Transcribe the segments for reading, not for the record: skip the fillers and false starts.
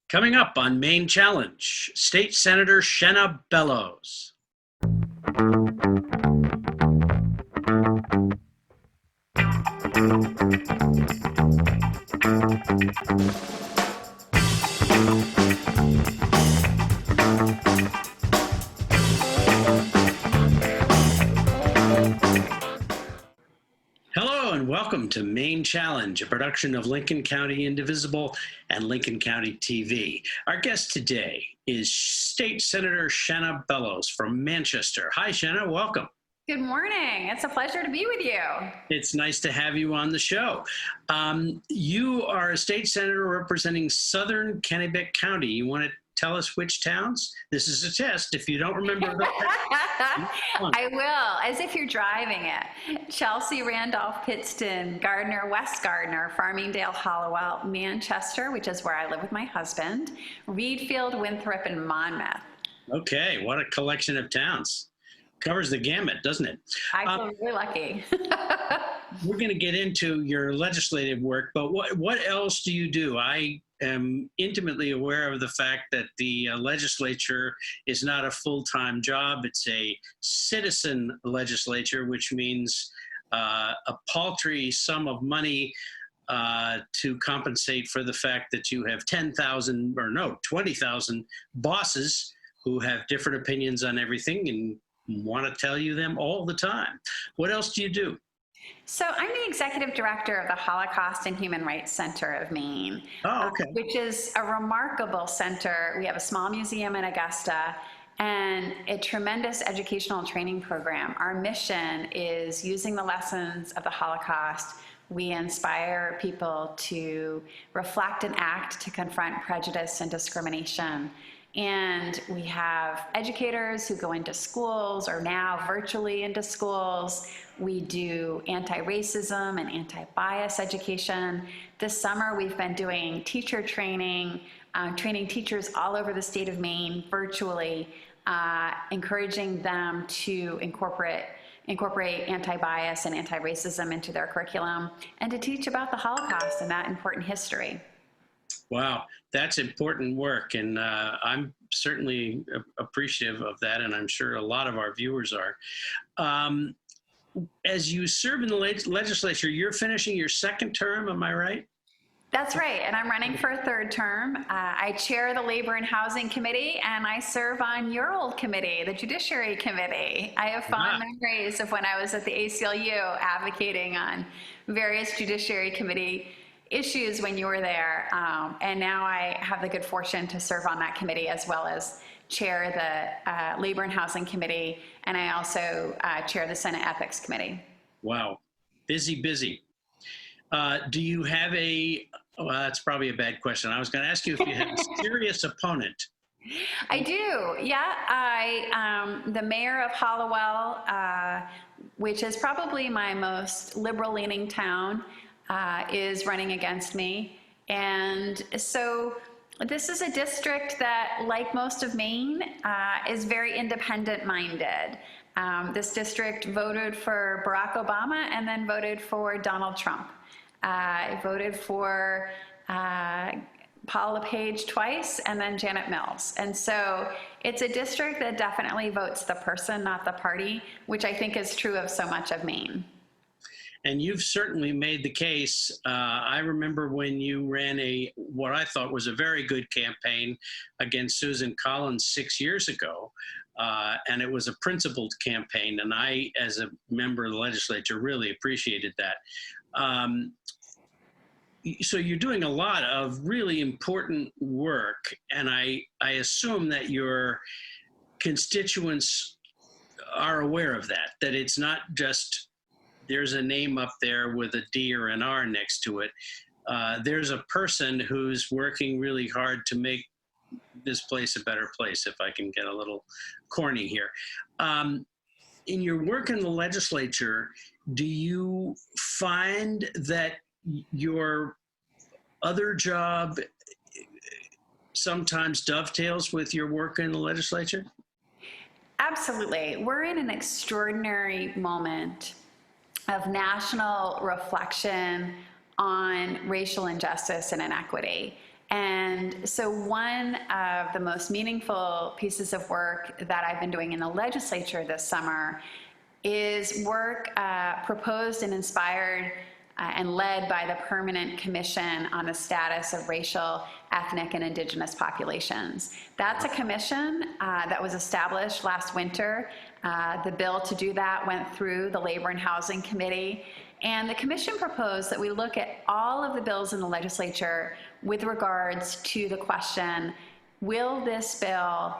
Coming up on Maine Challenge, State Senator Shenna Bellows. Hello and welcome to Maine Challenge, a production of Lincoln County Indivisible and Lincoln County TV. Our guest today is State Senator Shenna Bellows from Manchester. Hi, Shenna, welcome. Good morning. It's a pleasure to be with you. It's nice to have you on the show. You are a state senator representing Southern Kennebec County. You want to tell us which towns? This is a test. If you don't remember I will, as if you're driving it. Chelsea, Randolph, Pittston, Gardner, West Gardner, Farmingdale, Hollowell, Manchester, which is where I live with my husband, Reedfield, Winthrop, and Monmouth. Okay, what a collection of towns. Covers the gamut, doesn't it? I feel really lucky. We're going to get into your legislative work, but what else do you do? I am intimately aware of the fact that the legislature is not a full-time job. It's a citizen legislature, which means a paltry sum of money to compensate for the fact that you have 20,000 bosses who have different opinions on everything and want to tell you them all the time. What else do you do? So I'm the executive director of the Holocaust and Human Rights Center of Maine, which is a remarkable center. We have a small museum in Augusta and a tremendous educational training program. Our mission is using the lessons of the Holocaust. We inspire people to reflect and act to confront prejudice and discrimination. And we have educators who go into schools or now virtually into schools. We do anti-racism and anti-bias education. This summer, we've been doing teacher training, training teachers all over the state of Maine virtually, encouraging them to incorporate anti-bias and anti-racism into their curriculum and to teach about the Holocaust and that important history. Wow, that's important work, and I'm certainly appreciative of that, and I'm sure a lot of our viewers are. As you serve in the legislature, you're finishing your second term, am I right? That's right, and I'm running for a third term. I chair the Labor and Housing Committee, and I serve on your old committee, the Judiciary Committee. I have fond memories of when I was at the ACLU advocating on various Judiciary Committee issues when you were there, and now I have the good fortune to serve on that committee as well as chair the Labor and Housing Committee, and I also chair the Senate Ethics Committee. Wow, busy, busy. Do you have well, that's probably a bad question. I was going to ask you if you have a serious opponent. I do, yeah. The mayor of Hollowell, which is probably my most liberal-leaning town, is running against me. And so this is a district that, like most of Maine, is very independent-minded. This district voted for Barack Obama and then voted for Donald Trump. It voted for Paul LePage twice and then Janet Mills. And so it's a district that definitely votes the person, not the party, which I think is true of so much of Maine. And you've certainly made the case. I remember when you ran what I thought was a very good campaign against Susan Collins 6 years ago. And it was a principled campaign. And I, as a member of the legislature, really appreciated that. So you're doing a lot of really important work. And I assume that your constituents are aware of that it's not just there's a name up there with a D or an R next to it. There's a person who's working really hard to make this place a better place, if I can get a little corny here. In your work in the legislature, do you find that your other job sometimes dovetails with your work in the legislature? Absolutely. We're in an extraordinary moment of national reflection on racial injustice and inequity. And so one of the most meaningful pieces of work that I've been doing in the legislature this summer is work proposed and inspired and led by the Permanent Commission on the Status of Racial, Ethnic, and Indigenous Populations. That's a commission that was established last winter. The bill to do that went through the Labor and Housing Committee. And the commission proposed that we look at all of the bills in the legislature with regards to the question, will this bill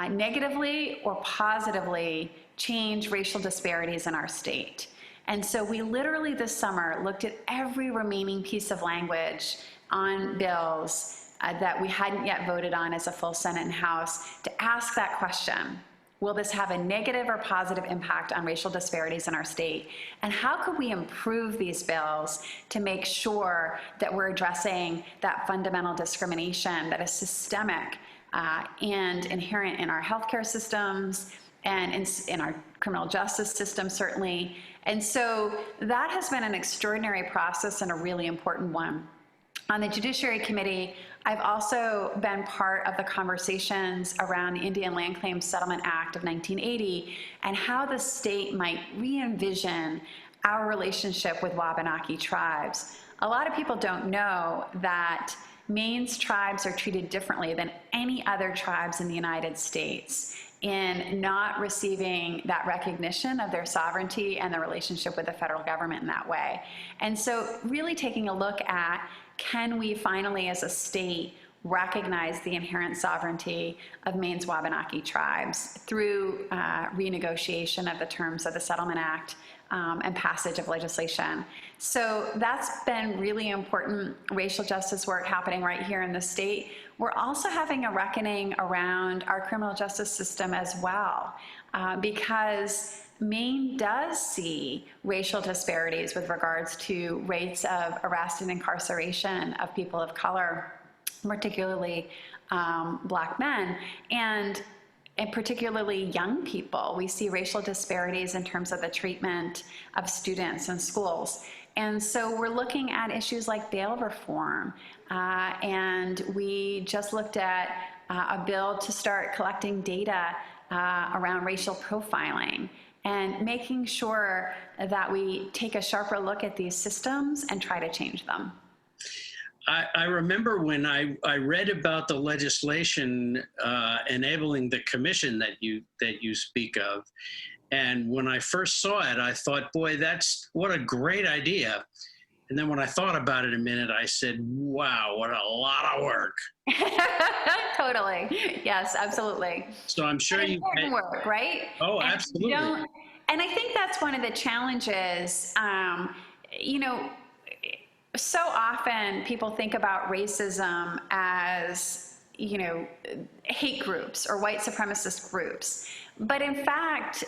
negatively or positively change racial disparities in our state? And so we literally this summer looked at every remaining piece of language on bills that we hadn't yet voted on as a full Senate and House to ask that question. Will this have a negative or positive impact on racial disparities in our state? And how could we improve these bills to make sure that we're addressing that fundamental discrimination that is systemic and inherent in our healthcare systems and in our criminal justice system, certainly. And so that has been an extraordinary process and a really important one. On the Judiciary Committee, I've also been part of the conversations around the Indian Land Claims Settlement Act of 1980 and how the state might re-envision our relationship with Wabanaki tribes. A lot of people don't know that Maine's tribes are treated differently than any other tribes in the United States in not receiving that recognition of their sovereignty and their relationship with the federal government in that way. And so really taking a look at, can we finally as a state recognize the inherent sovereignty of Maine's Wabanaki tribes through renegotiation of the terms of the Settlement Act and passage of legislation. So that's been really important racial justice work happening right here in the state. We're also having a reckoning around our criminal justice system as well, because Maine does see racial disparities with regards to rates of arrest and incarceration of people of color, particularly Black men, and particularly young people. We see racial disparities in terms of the treatment of students in schools. And so we're looking at issues like bail reform. And we just looked at a bill to start collecting data around racial profiling and making sure that we take a sharper look at these systems and try to change them. I remember when I read about the legislation enabling the commission that you speak of, and when I first saw it, I thought, boy, what a great idea. And then when I thought about it a minute, I said, wow, what a lot of work. Totally. Yes, absolutely. So I'm sure you work, right? Oh, absolutely. And I think that's one of the challenges. You know, so often people think about racism as, you know, hate groups or white supremacist groups. But in fact,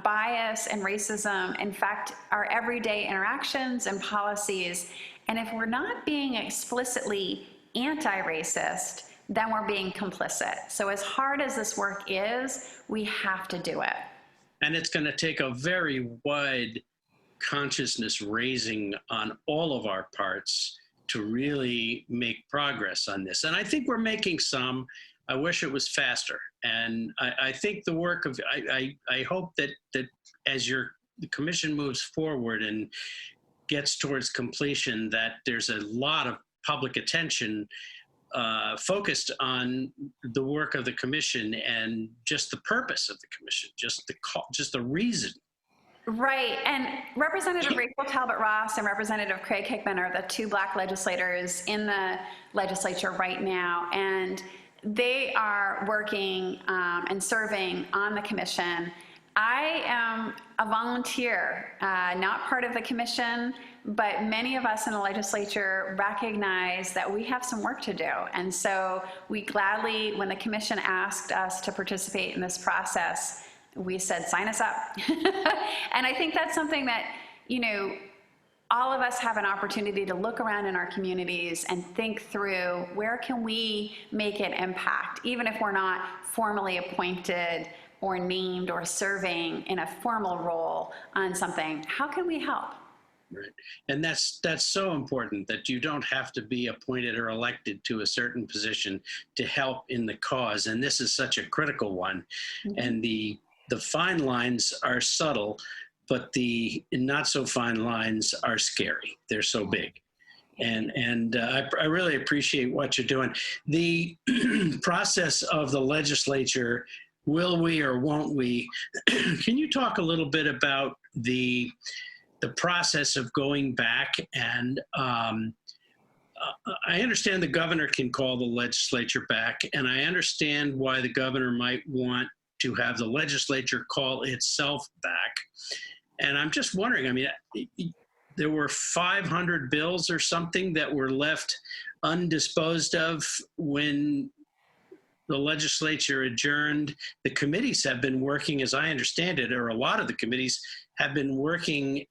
bias and racism, in fact, are everyday interactions and policies. And if we're not being explicitly anti-racist, then we're being complicit. So as hard as this work is, we have to do it. And it's going to take a very wide consciousness raising on all of our parts to really make progress on this. And I think we're making some. I wish it was faster. And I think the work of, I hope that as the commission moves forward and gets towards completion, that there's a lot of public attention focused on the work of the commission and just the purpose of the commission, just the reason. Right, and Representative Rachel Talbot Ross and Representative Craig Hickman are the two Black legislators in the legislature right now, and they are working and serving on the commission. I am a volunteer, not part of the commission, but many of us in the legislature recognize that we have some work to do. And so we gladly, when the commission asked us to participate in this process, we said, sign us up. And I think that's something that, you know, all of us have an opportunity to look around in our communities and think through, where can we make an impact, even if we're not formally appointed or named or serving in a formal role on something. How can we help? Right. And that's so important that you don't have to be appointed or elected to a certain position to help in the cause. And this is such a critical one. Mm-hmm. And the fine lines are subtle, but the not so fine lines are scary. They're so big. And I really appreciate what you're doing. The process of the legislature, will we or won't we? Can you talk a little bit about the process of going back and I understand the governor can call the legislature back, and I understand why the governor might want to have the legislature call itself back. And I'm just wondering, I mean, there were 500 bills or something that were left undisposed of when the legislature adjourned. The committees have been working, as I understand it, or a lot of the committees have been working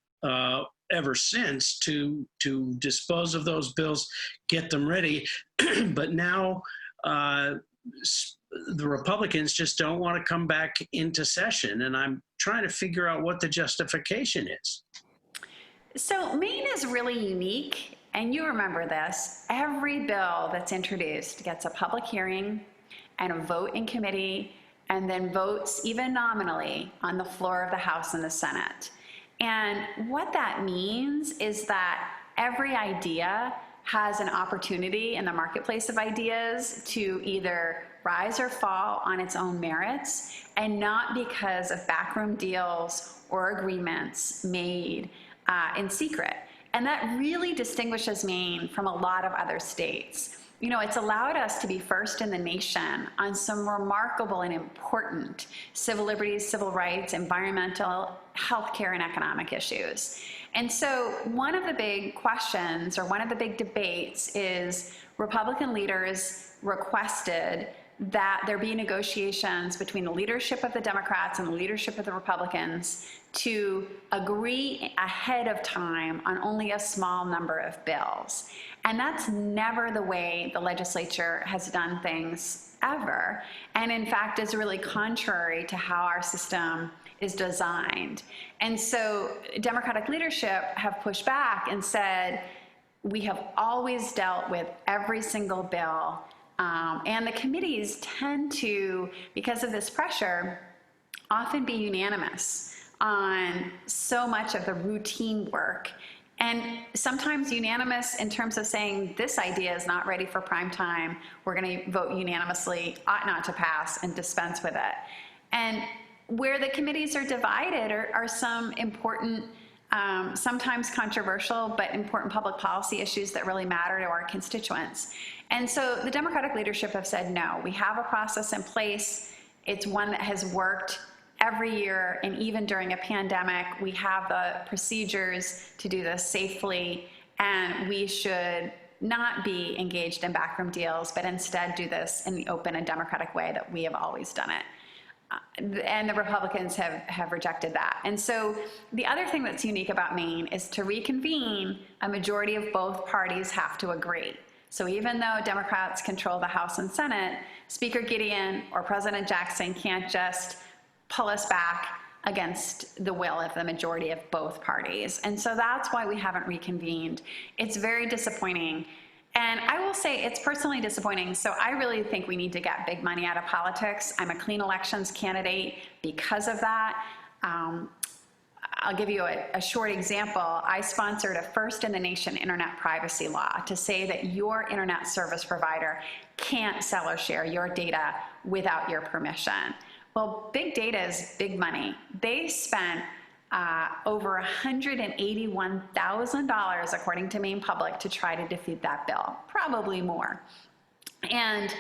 ever since to dispose of those bills, get them ready. But now the Republicans just don't want to come back into session. And I'm trying to figure out what the justification is. So Maine is really unique, and you remember this. Every bill that's introduced gets a public hearing and a vote in committee, and then votes even nominally on the floor of the House and the Senate. And what that means is that every idea has an opportunity in the marketplace of ideas to either rise or fall on its own merits, and not because of backroom deals or agreements made in secret. And that really distinguishes Maine from a lot of other states. You know, it's allowed us to be first in the nation on some remarkable and important civil liberties, civil rights, environmental, healthcare, and economic issues. And so one of the big questions, or one of the big debates, is Republican leaders requested that there be negotiations between the leadership of the Democrats and the leadership of the Republicans to agree ahead of time on only a small number of bills. And that's never the way the legislature has done things ever. And in fact, is really contrary to how our system is designed. And so Democratic leadership have pushed back and said, we have always dealt with every single bill. And the committees tend to, because of this pressure, often be unanimous on so much of the routine work. And sometimes unanimous in terms of saying this idea is not ready for prime time, we're going to vote unanimously, ought not to pass, and dispense with it. And where the committees are divided are some important, sometimes controversial, but important public policy issues that really matter to our constituents. And so the Democratic leadership have said, no, we have a process in place. It's one that has worked every year, and even during a pandemic, we have the procedures to do this safely, and we should not be engaged in backroom deals, but instead do this in the open and democratic way that we have always done it. And the Republicans have rejected that. And so the other thing that's unique about Maine is to reconvene, a majority of both parties have to agree. So even though Democrats control the House and Senate, Speaker Gideon or President Jackson can't just pull us back against the will of the majority of both parties. And so that's why we haven't reconvened. It's very disappointing. And I will say it's personally disappointing. So I really think we need to get big money out of politics. I'm a clean elections candidate because of that. I'll give you a short example. I sponsored a first in the nation internet privacy law to say that your internet service provider can't sell or share your data without your permission. Well, big data is big money. They spent over $181,000, according to Maine Public, to try to defeat that bill, probably more. And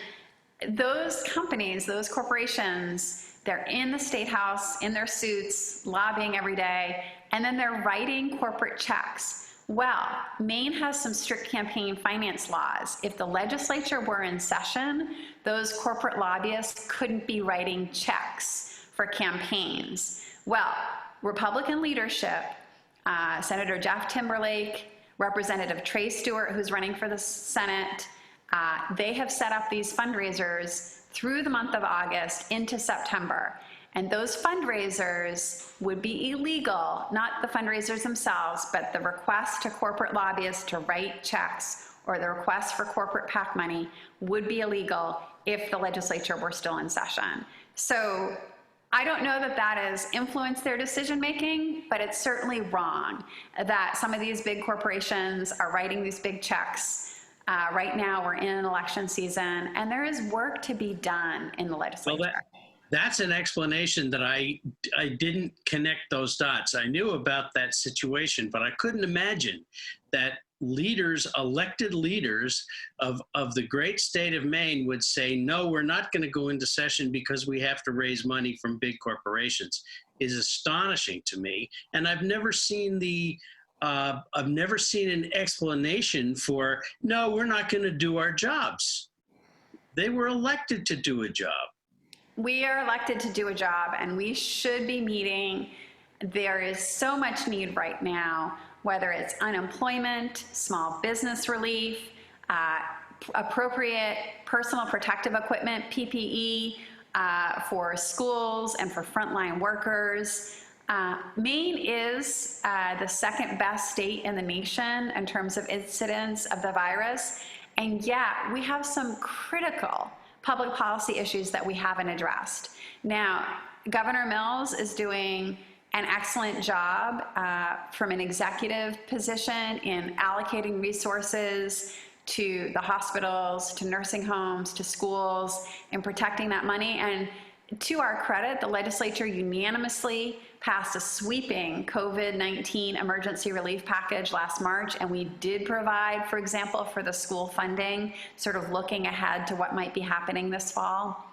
those companies, those corporations, they're in the State House, in their suits, lobbying every day, and then they're writing corporate checks. Well, Maine has some strict campaign finance laws. If the legislature were in session, those corporate lobbyists couldn't be writing checks for campaigns. Well, Republican leadership, Senator Jeff Timberlake, Representative Trey Stewart, who's running for the Senate, they have set up these fundraisers through the month of August into September. And those fundraisers would be illegal, not the fundraisers themselves, but the request to corporate lobbyists to write checks or the request for corporate PAC money would be illegal if the legislature were still in session. So I don't know that that has influenced their decision making, but it's certainly wrong that some of these big corporations are writing these big checks. Right now we're in an election season and there is work to be done in the legislature. Well, that's an explanation that I didn't connect those dots. I knew about that situation, but I couldn't imagine that leaders, elected leaders of the great state of Maine would say, no, we're not going to go into session because we have to raise money from big corporations. Is astonishing to me. And I've never seen an explanation for, no, we're not going to do our jobs. They were elected to do a job. We are elected to do a job and we should be meeting. There is so much need right now, whether it's unemployment, small business relief, appropriate personal protective equipment, PPE, for schools and for frontline workers. Maine is the second best state in the nation in terms of incidence of the virus, and yet we have some critical public policy issues that we haven't addressed. Now, Governor Mills is doing an excellent job from an executive position in allocating resources to the hospitals, to nursing homes, to schools, and protecting that money. And to our credit, the legislature unanimously passed a sweeping COVID-19 emergency relief package last March, and we did provide, for example, for the school funding, sort of looking ahead to what might be happening this fall.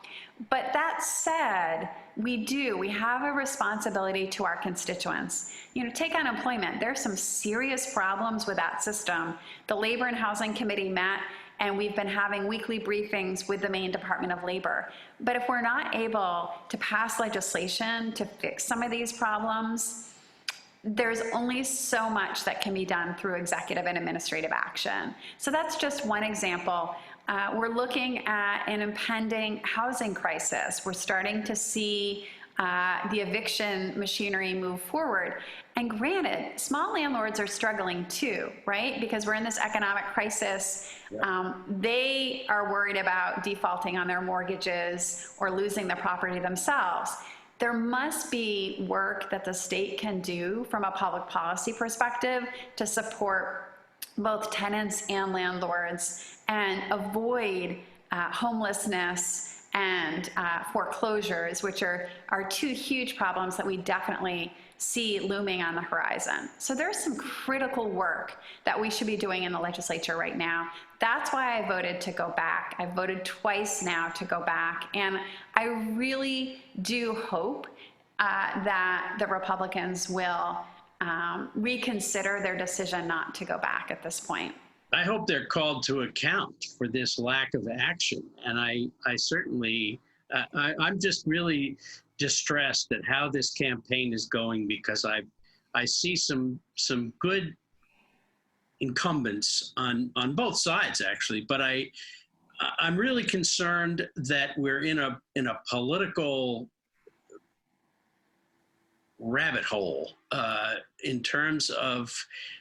But that said, we have a responsibility to our constituents. You know, take unemployment. There's some serious problems with that system. The Labor and Housing Committee met, and we've been having weekly briefings with the Maine Department of Labor. But if we're not able to pass legislation to fix some of these problems, there's only so much that can be done through executive and administrative action. So that's just one example. We're looking at an impending housing crisis. We're starting to see the eviction machinery move forward. And granted, small landlords are struggling too, right? Because we're in this economic crisis. They are worried about defaulting on their mortgages or losing the property themselves. There must be work that the state can do from a public policy perspective to support both tenants and landlords and avoid homelessness and foreclosures, which are two huge problems that we definitely see looming on the horizon. So there's some critical work that we should be doing in the legislature right now. That's why I voted to go back. I've voted twice now to go back, and I really do hope that the Republicans will reconsider their decision not to go back at this point. I hope they're called to account for this lack of action. And I certainly, I'm just really distressed at how this campaign is going, because I see some good incumbents on both sides, actually. But I'm really concerned that we're in a political rabbit hole in terms of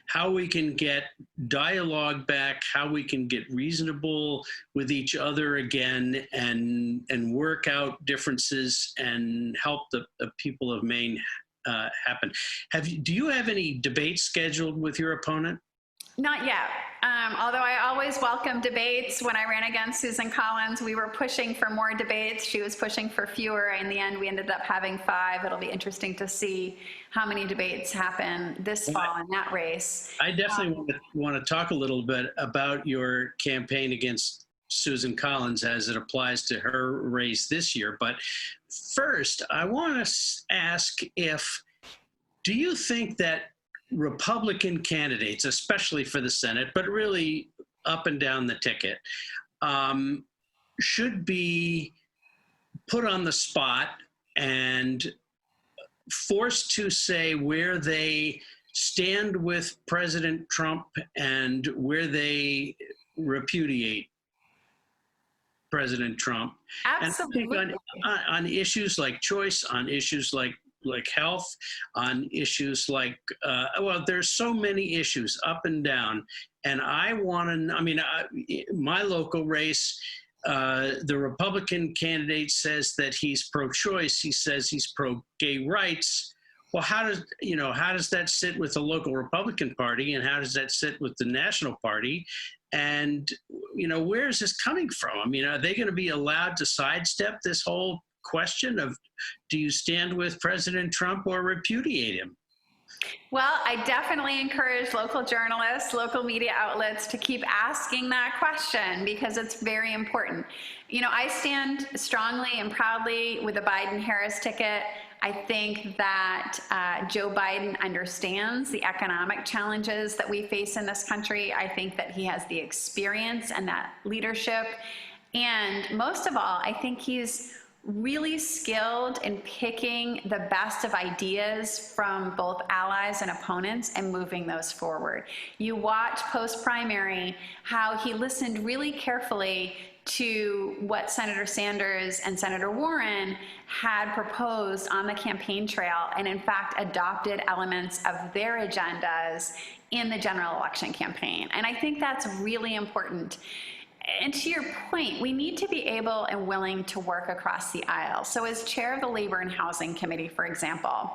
how we can get dialogue back, how we can get reasonable with each other again, and work out differences and help the people of Maine happen. Do you have any debates scheduled with your opponent? Not yet. Although I always welcome debates. When I ran against Susan Collins, we were pushing for more debates. She was pushing for fewer. In the end, we ended up having 5. It'll be interesting to see how many debates happen this fall in that race. I definitely want to talk a little bit about your campaign against Susan Collins as it applies to her race this year. But first, I want to ask do you think that Republican candidates, especially for the Senate, but really up and down the ticket, should be put on the spot and forced to say where they stand with President Trump and where they repudiate President Trump. Absolutely. And I think on issues like choice, on issues like health, on issues like, well, there's so many issues up and down. And I want to, I mean, my local race, the Republican candidate says that he's pro-choice. He says he's pro-gay rights. Well, how does that sit with the local Republican Party, and how does that sit with the national party? And, where is this coming from? I mean, are they going to be allowed to sidestep this whole question of, do you stand with President Trump or repudiate him? Well, I definitely encourage local journalists, local media outlets to keep asking that question, because it's very important. I stand strongly and proudly with the Biden-Harris ticket. I think that Joe Biden understands the economic challenges that we face in this country. I think that he has the experience and that leadership. And most of all, I think he's really skilled in picking the best of ideas from both allies and opponents and moving those forward. You watch post-primary how he listened really carefully to what Senator Sanders and Senator Warren had proposed on the campaign trail, and in fact adopted elements of their agendas in the general election campaign. And I think that's really important. And to your point, we need to be able and willing to work across the aisle. So as chair of the Labor and Housing Committee, for example,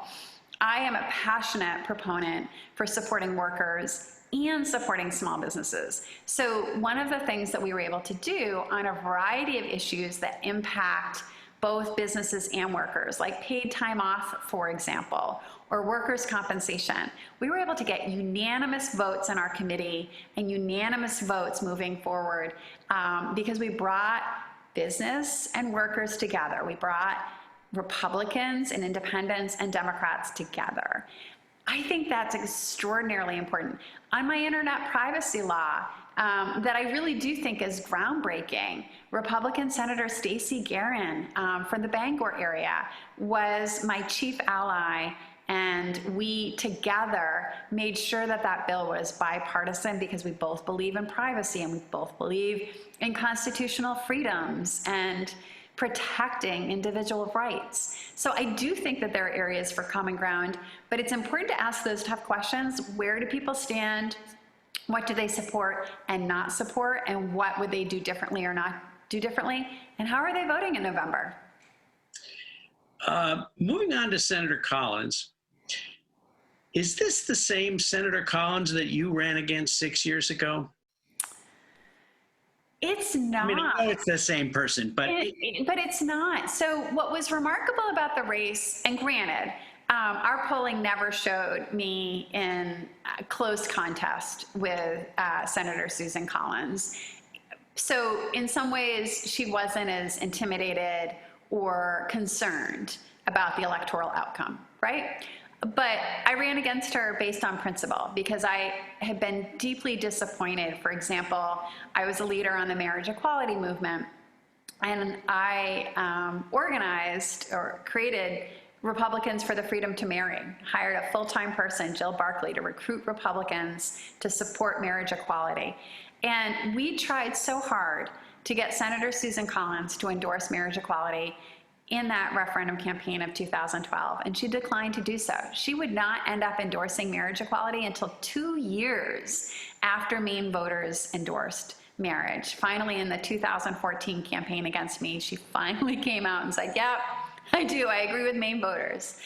I am a passionate proponent for supporting workers and supporting small businesses. So one of the things that we were able to do on a variety of issues that impact both businesses and workers, like paid time off, for example, or workers' compensation, we were able to get unanimous votes in our committee and unanimous votes moving forward because we brought business and workers together. We brought Republicans and independents and Democrats together. I think that's extraordinarily important. On my internet privacy law, that I really do think is groundbreaking, Republican Senator Stacey Guerin from the Bangor area was my chief ally, and we together made sure that that bill was bipartisan, because we both believe in privacy and we both believe in constitutional freedoms and protecting individual rights. So I do think that there are areas for common ground, but it's important to ask those tough questions. Where do people stand? What do they support and not support? And what would they do differently or not do differently? And how are they voting in November? Moving on to Senator Collins. Is this the same Senator Collins that you ran against 6 years ago? It's not. I mean, I know it's the same person, but it's not. So what was remarkable about the race, and granted, our polling never showed me in a close contest with Senator Susan Collins. So in some ways, she wasn't as intimidated or concerned about the electoral outcome, right? But I ran against her based on principle, because I had been deeply disappointed. For example, I was a leader on the marriage equality movement, and I organized or created Republicans for the Freedom to Marry, hired a full-time person, Jill Barkley, to recruit Republicans to support marriage equality. And we tried so hard to get Senator Susan Collins to endorse marriage equality in that referendum campaign of 2012, and she declined to do so. She would not end up endorsing marriage equality until 2 years after Maine voters endorsed marriage. Finally, in the 2014 campaign against me, she finally came out and said, yep, I do, I agree with Maine voters.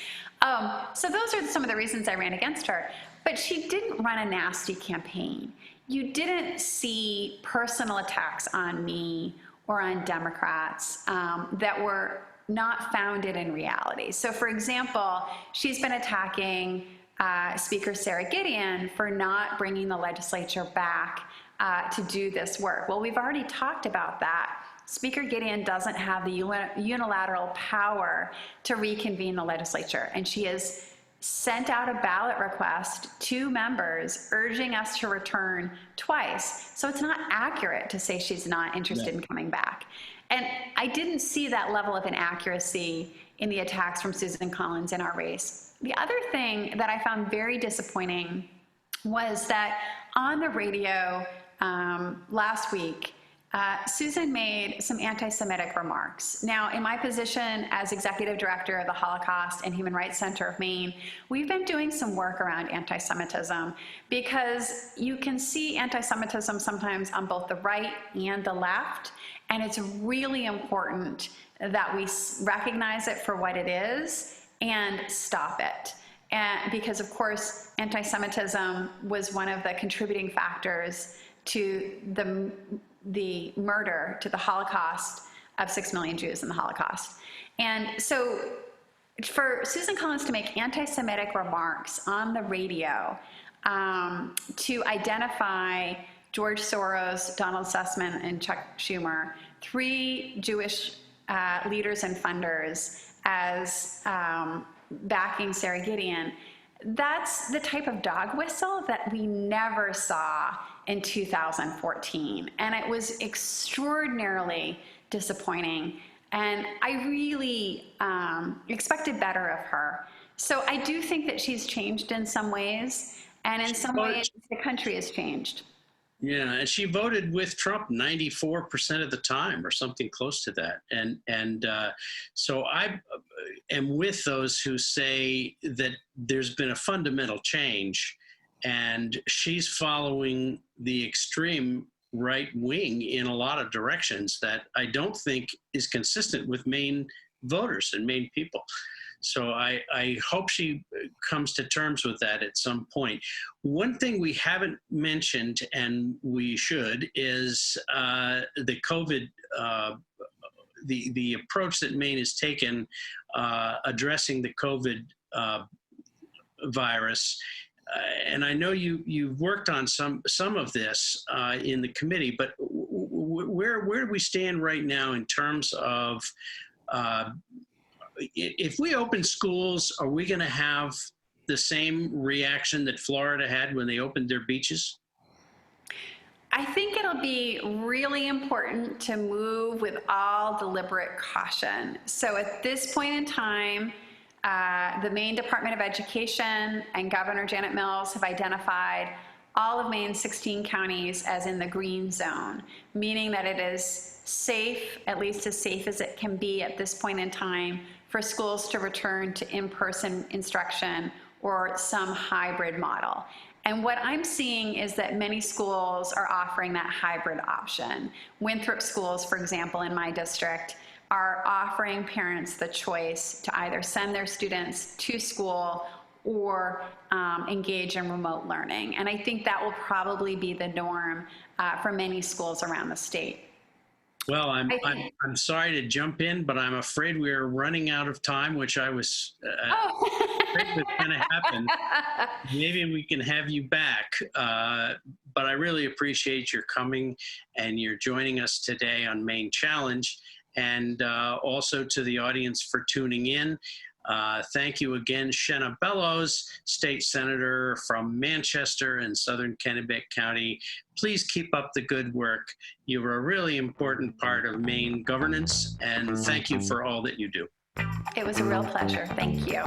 So those are some of the reasons I ran against her, but she didn't run a nasty campaign. You didn't see personal attacks on me or on Democrats that were not founded in reality. So for example, she's been attacking Speaker Sarah Gideon for not bringing the legislature back to do this work. Well, we've already talked about that. Speaker Gideon doesn't have the unilateral power to reconvene the legislature, and she has sent out a ballot request to members urging us to return twice. So it's not accurate to say she's not interested in coming back. And I didn't see that level of inaccuracy in the attacks from Susan Collins in our race. The other thing that I found very disappointing was that on the radio last week, Susan made some anti-Semitic remarks. Now, in my position as executive director of the Holocaust and Human Rights Center of Maine, we've been doing some work around anti-Semitism because you can see anti-Semitism sometimes on both the right and the left, and it's really important that we recognize it for what it is and stop it. And because, of course, anti-Semitism was one of the contributing factors to the murder, to the Holocaust of 6 million Jews in the Holocaust. And so for Susan Collins to make anti-Semitic remarks on the radio, to identify George Soros, Donald Sussman, and Chuck Schumer, 3 Jewish leaders and funders, as backing Sarah Gideon, that's the type of dog whistle that we never saw in 2014. And it was extraordinarily disappointing. And I really expected better of her. So I do think that she's changed in some ways. And in some ways, the country has changed. Yeah, and she voted with Trump 94% of the time, or something close to that. And so I am with those who say that there's been a fundamental change, and she's following the extreme right wing in a lot of directions that I don't think is consistent with Maine voters and Maine people. So I hope she comes to terms with that at some point. One thing we haven't mentioned, and we should, is the COVID, the approach that Maine has taken addressing the COVID virus. And I know you've worked on some of this in the committee, but where do we stand right now in terms of if we open schools, are we going to have the same reaction that Florida had when they opened their beaches? I think it'll be really important to move with all deliberate caution. So at this point in time, the Maine Department of Education and Governor Janet Mills have identified all of Maine's 16 counties as in the green zone, meaning that it is safe, at least as safe as it can be at this point in time, for schools to return to in-person instruction or some hybrid model. And what I'm seeing is that many schools are offering that hybrid option. Winthrop schools, for example, in my district, are offering parents the choice to either send their students to school or engage in remote learning. And I think that will probably be the norm for many schools around the state. Well, I'm sorry to jump in, but I'm afraid we're running out of time, which I was afraid was going to happen. Maybe we can have you back, but I really appreciate your coming and you're joining us today on Maine Challenge, and also to the audience for tuning in. Thank you again, Shenna Bellows, State Senator from Manchester and Southern Kennebec County. Please keep up the good work. You are a really important part of Maine governance, and thank you for all that you do. It was a real pleasure. Thank you.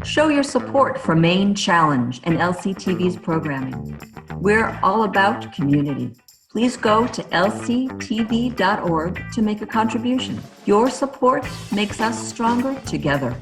Show your support for Maine Challenge and LCTV's programming. We're all about community. Please go to lctv.org to make a contribution. Your support makes us stronger together.